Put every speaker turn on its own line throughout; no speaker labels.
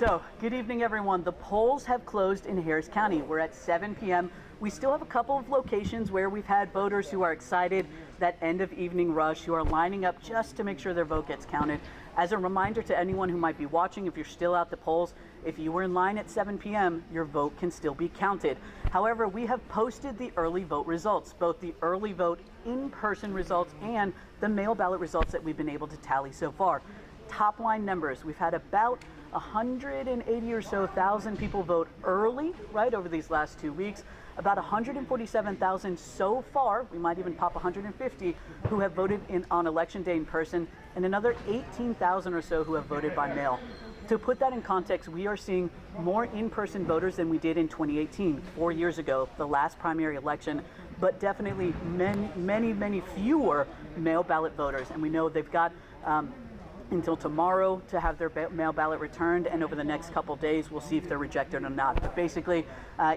So, good evening everyone. The polls have closed in Harris County. We're at 7 p.m. We still have a couple of locations where we've had voters who are excited, that end of evening rush, who are lining up just to make sure their vote gets counted. As a reminder to anyone who might be watching, if you're still at the polls, if you were in line at 7 p.m., your vote can still be counted. However, we have posted the early vote results, both the early vote in-person results and the mail ballot results that we've been able to tally so far. Top line numbers, we've had about 180 or so thousand people vote early, right, over these last 2 weeks. About 147,000 so far, we might even pop 150, who have voted on election day in person, and another 18,000 or so who have voted by mail. To put that in context, we are seeing more in-person voters than we did in 2018, 4 years ago, the last primary election, but definitely many fewer mail ballot voters. And we know they've got until tomorrow to have their mail ballot returned, and over the next couple days we'll see if they're rejected or not. But basically,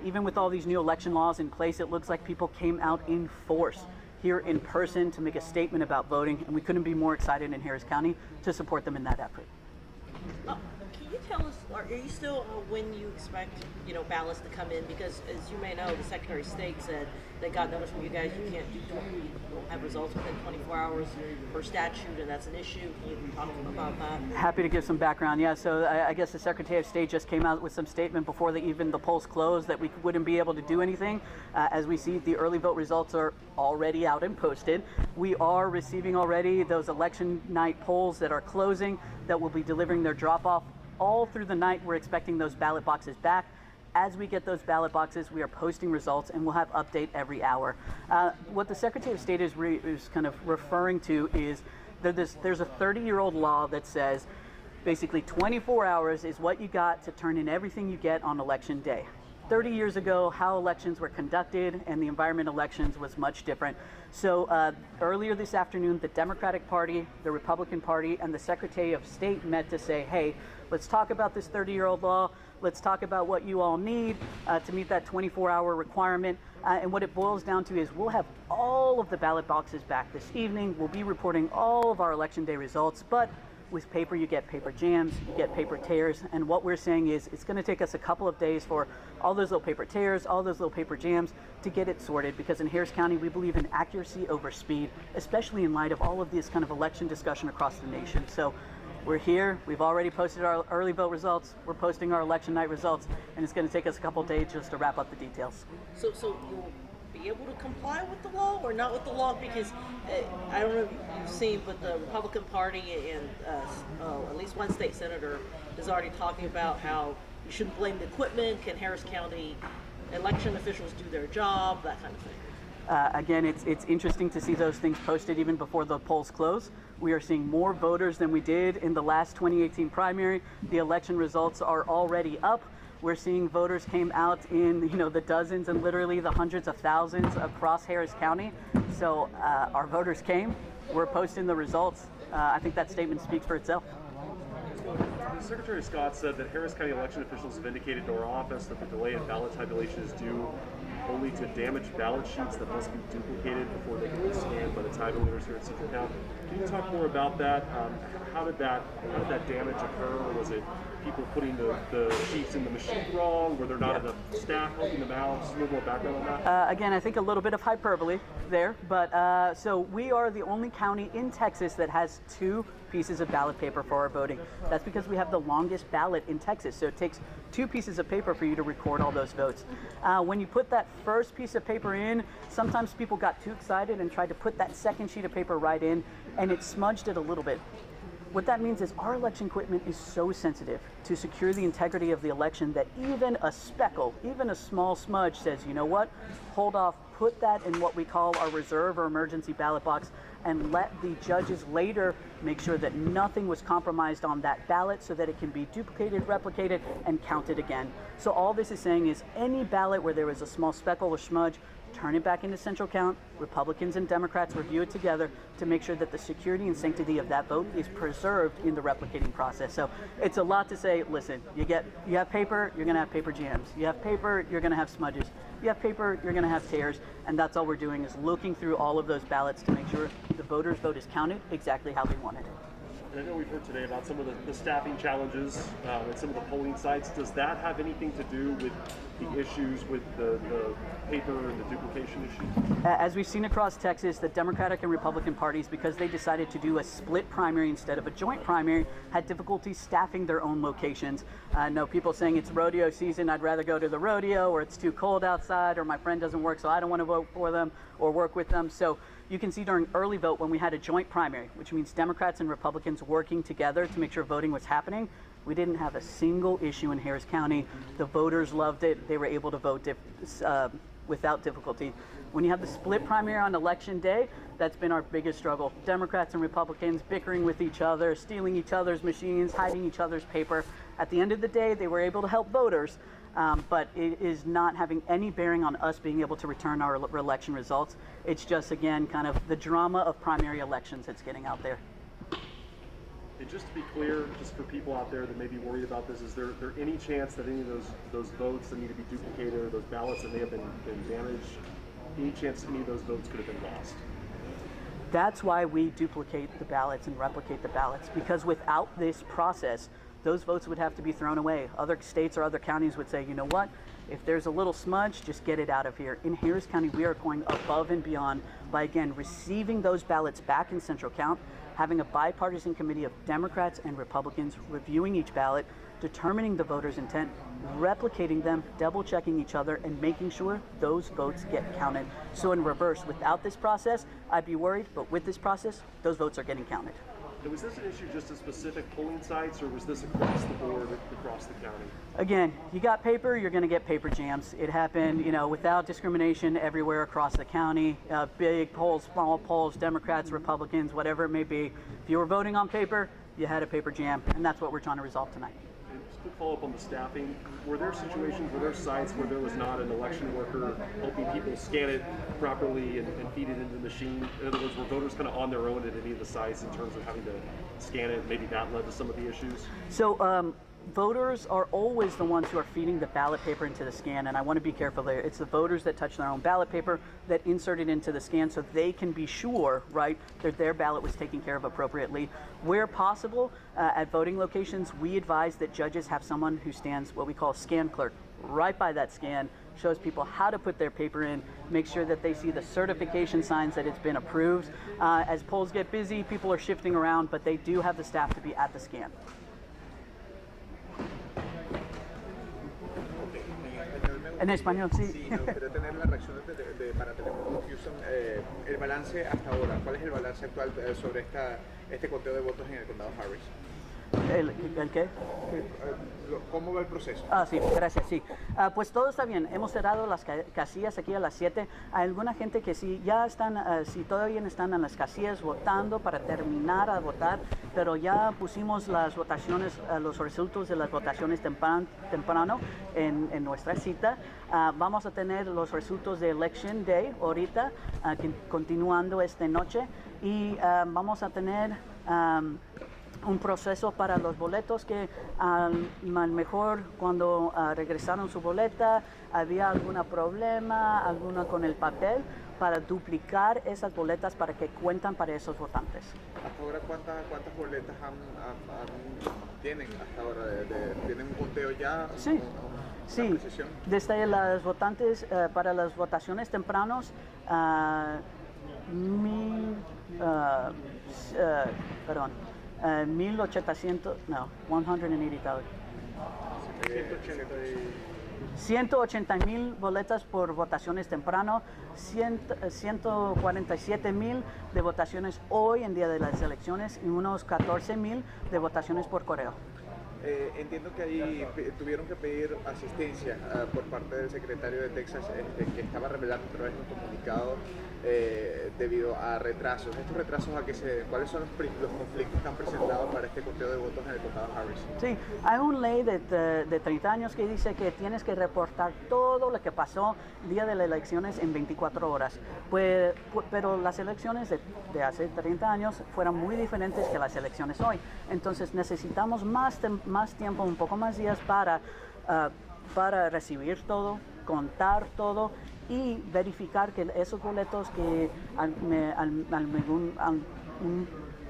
even with all these new election laws in place, it looks like people came out in force here in person to make a statement about voting, and we couldn't be more excited in Harris County to support them in that effort.
Can you tell us, are you still when you expect ballots to come in? Because as you may know, the Secretary of State said they got notice from you guys you can't have results within 24 hours per statute, and that's an issue. Can you talk about that?
Happy to give some background. Yeah, so I guess the Secretary of State just came out with some statement before even the polls closed that we wouldn't be able to do anything. As we see, the early vote results are already out and posted. We are receiving already those election night polls that are closing, that will be delivering their drop-off all through the night. We're expecting those ballot boxes back. As we get those ballot boxes, we are posting results, and we'll have update every hour. What the Secretary of State is kind of referring to is there's a 30-year-old law that says basically 24 hours is what you got to turn in everything you get on election day. 30 years ago, how elections were conducted and the environment elections was much different. So earlier this afternoon, the Democratic Party, the Republican Party, and the Secretary of State met to say, hey, let's talk about this 30-year-old law. Let's talk about what you all need to meet that 24-hour requirement. And what it boils down to is we'll have all of the ballot boxes back this evening. We'll be reporting all of our election day results, but with paper, you get paper jams, you get paper tears, and what we're saying is it's going to take us a couple of days for all those little paper tears, all those little paper jams to get it sorted, because in Harris County, we believe in accuracy over speed, especially in light of all of this kind of election discussion across the nation. So we're here, we've already posted our early vote results, we're posting our election night results, and it's going to take us a couple of days just to wrap up the details.
So you'll be able to comply with the law or not with the law? Because I don't know if you've seen, but the Republican Party and at least one state senator is already talking about how you shouldn't blame the equipment. Can Harris County election officials do their job? That kind of thing.
Again, it's interesting to see those things posted even before the polls close. We are seeing more voters than we did in the last 2018 primary. The election results are already up. We're seeing voters came out in the dozens and literally the hundreds of thousands across Harris County. So our voters came. We're posting the results. I think that statement speaks for itself.
Secretary Scott said that Harris County election officials have indicated to our office that the delay in ballot tabulation is due only to damaged ballot sheets that must be duplicated before they can be scanned by the tabulators here at Central County. Can you talk more about that? How did that damage occur? Was it people putting the sheets in the machine wrong? Were there not enough staff helping them out? Just a little more background on that.
Again, I think a little bit of hyperbole there, but so we are the only county in Texas that has 2 pieces of ballot paper for our voting. That's because we have the longest ballot in Texas, so it takes 2 pieces of paper for you to record all those votes. When you put that first piece of paper in, sometimes people got too excited and tried to put that second sheet of paper right in, and it smudged it a little bit. What that means is our election equipment is so sensitive to secure the integrity of the election that even a speckle, even a small smudge says, you know what, hold off, put that in what we call our reserve or emergency ballot box, and let the judges later make sure that nothing was compromised on that ballot so that it can be duplicated, replicated, and counted again. So all this is saying is any ballot where there is a small speckle or smudge, turn it back into central count. Republicans and Democrats review it together to make sure that the security and sanctity of that vote is preserved in the replicating process. So it's a lot to say, listen, you have paper, you're going to have paper jams. You have paper, you're going to have smudges. You have paper, you're going to have tears. And that's all we're doing is looking through all of those ballots to make sure the voters' vote is counted exactly how they wanted it.
And I know we've heard today about some of the staffing challenges at some of the polling sites. Does that have anything to do with the issues with the paper and the duplication issue?
As we've seen across Texas, the Democratic and Republican parties, because they decided to do a split primary instead of a joint primary, had difficulty staffing their own locations. No, people saying it's rodeo season, I'd rather go to the rodeo, or it's too cold outside, or my friend doesn't work, so I don't want to vote for them or work with them. So you can see during early vote when we had a joint primary, which means Democrats and Republicans working together to make sure voting was happening, we didn't have a single issue in Harris County. The voters loved it. They were able to vote without difficulty. When you have the split primary on election day, that's been our biggest struggle. Democrats and Republicans bickering with each other, stealing each other's machines, hiding each other's paper. At the end of the day, they were able to help voters, but it is not having any bearing on us being able to return our election results. It's just, again, kind of the drama of primary elections that's getting out there.
And just to be clear, just for people out there that may be worried about this, is there any chance that any of those votes that need to be duplicated, or those ballots that may have been damaged, any chance any of those votes could have been lost?
That's why we duplicate the ballots and replicate the ballots, because without this process, those votes would have to be thrown away. Other states or other counties would say, you know what, if there's a little smudge, just get it out of here. In Harris County, we are going above and beyond by, again, receiving those ballots back in central count, having a bipartisan committee of Democrats and Republicans reviewing each ballot, determining the voters' intent, replicating them, double-checking each other, and making sure those votes get counted. So in reverse, without this process, I'd be worried, but with this process, those votes are getting counted.
And was this an issue just at specific polling sites, or was this across the board, across the county?
Again, you got paper, you're going to get paper jams. It happened, without discrimination everywhere across the county. Big polls, small polls, Democrats, Republicans, whatever it may be. If you were voting on paper, you had a paper jam, and that's what we're trying to resolve tonight.
And just a quick follow-up on the staffing. Were there situations, were there sites where there was not an election worker helping people scan it properly and feed it into the machine? In other words, were voters kind of on their own at any of the sites in terms of having to scan it? Maybe that led to some of the issues?
So voters are always the ones who are feeding the ballot paper into the scan, and I want to be careful there. It's the voters that touch their own ballot paper that insert it into the scan so they can be sure, right, that their ballot was taken care of appropriately. Where possible, at voting locations, we advise that judges have someone who stands what we call scan clerk right by that scan, shows people how to put their paper in, make sure that they see the certification signs that it's been approved. As polls get busy, people are shifting around, but they do have the staff to be at the scan. En español, sí.
Sí, me gustaría tener la reacción para Telemundo Houston, el balance hasta ahora. ¿Cuál es el balance actual sobre este conteo de votos en el condado Harris?
¿El qué?
¿Cómo va el proceso?
Sí, gracias, sí. Pues todo está bien. Hemos cerrado las casillas aquí a las 7. Hay alguna gente que sí ya están, sí todavía están en las casillas votando para terminar a votar, pero ya pusimos las votaciones, los resultados de las votaciones temprano en nuestra cita. Vamos a tener los resultados de Election Day ahorita, continuando esta noche, y vamos a tener un proceso para los boletos que a lo mejor cuando regresaron su boleta había algún problema, alguna con el papel, para duplicar esas boletas para que cuentan para esos votantes.
¿Hasta ahora cuántas boletas tienen hasta ahora? ¿Tienen un conteo ya?
Sí. Sí, desde las votantes para las votaciones tempranos, 180,000 boletas por votaciones temprano, 147,000 de votaciones hoy en día de las elecciones y unos 14,000 de votaciones por correo.
Entiendo que ahí tuvieron que pedir asistencia por parte del secretario de Texas, que estaba revelando a través de un comunicado debido a retrasos. ¿Estos retrasos cuáles son los conflictos que han presentado para este conteo de votos en el condado Harris?
Sí, hay una ley de 30 años que dice que tienes que reportar todo lo que pasó el día de las elecciones en 24 horas. Pero las elecciones de hace 30 años fueron muy diferentes que las elecciones hoy. Entonces necesitamos más tiempo, un poco más días para recibir todo, contar todo y verificar que esos boletos que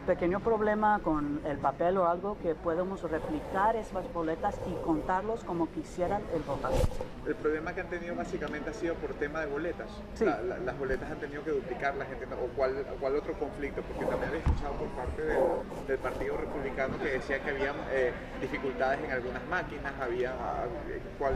pequeño problema con el papel o algo que podemos replicar esas boletas y contarlos como quisiera el votante.
El problema que han tenido básicamente ha sido por tema de boletas.
Sí.
Las boletas han tenido que duplicar la gente, o cuál otro conflicto, porque también había escuchado por parte del Partido Republicano que decía que había dificultades en algunas máquinas, ¿cuál?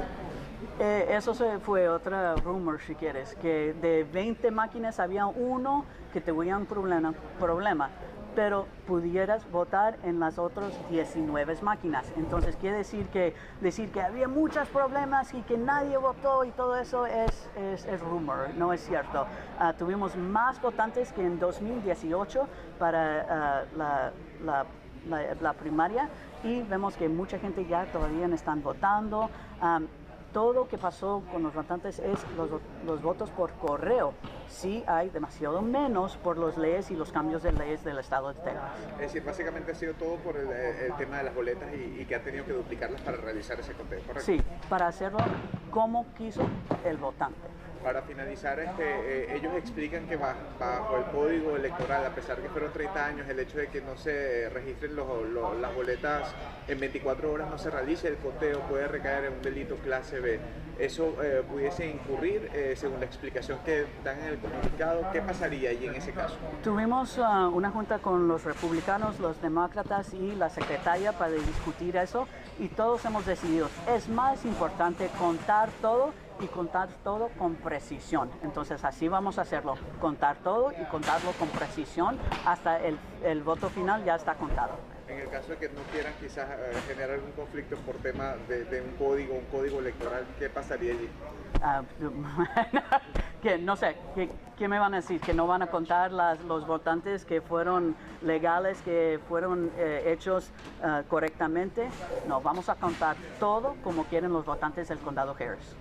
Eso fue otra rumor, si quieres, que de 20 máquinas había uno que tenía un problema, pero pudieras votar en las otras 19 máquinas. Entonces quiere decir que había muchos problemas y que nadie votó y todo eso es rumor, no es cierto. Tuvimos más votantes que en 2018 para la primaria y vemos que mucha gente ya todavía no están votando. Todo lo que pasó con los votantes es los votos por correo. Sí hay demasiado menos por las leyes y los cambios de leyes del estado de Texas.
Es decir, básicamente ha sido todo por el tema de las boletas y que han tenido que duplicarlas para realizar ese conteo, ¿correcto?
Sí, para hacerlo como quiso el votante.
Para finalizar, ellos explican que bajo el código electoral, a pesar que fueron 30 años, el hecho de que no se registren las boletas en 24 horas, no se realice el conteo, puede recaer en un delito clase B. Eso pudiese incurrir, según la explicación que dan en el comunicado. ¿Qué pasaría allí en ese caso?
Tuvimos una junta con los republicanos, los demócratas y la secretaria para discutir eso y todos hemos decidido, es más importante contar todo y contar todo con precisión. Entonces así vamos a hacerlo, contar todo y contarlo con precisión hasta el voto final ya está contado.
En el caso de que no quieran quizás generar algún conflicto por tema de un código electoral, ¿qué pasaría allí?
Que no sé, ¿qué me van a decir? ¿Que no van a contar los votantes que fueron legales, que fueron hechos correctamente? No, vamos a contar todo como quieren los votantes del condado Harris.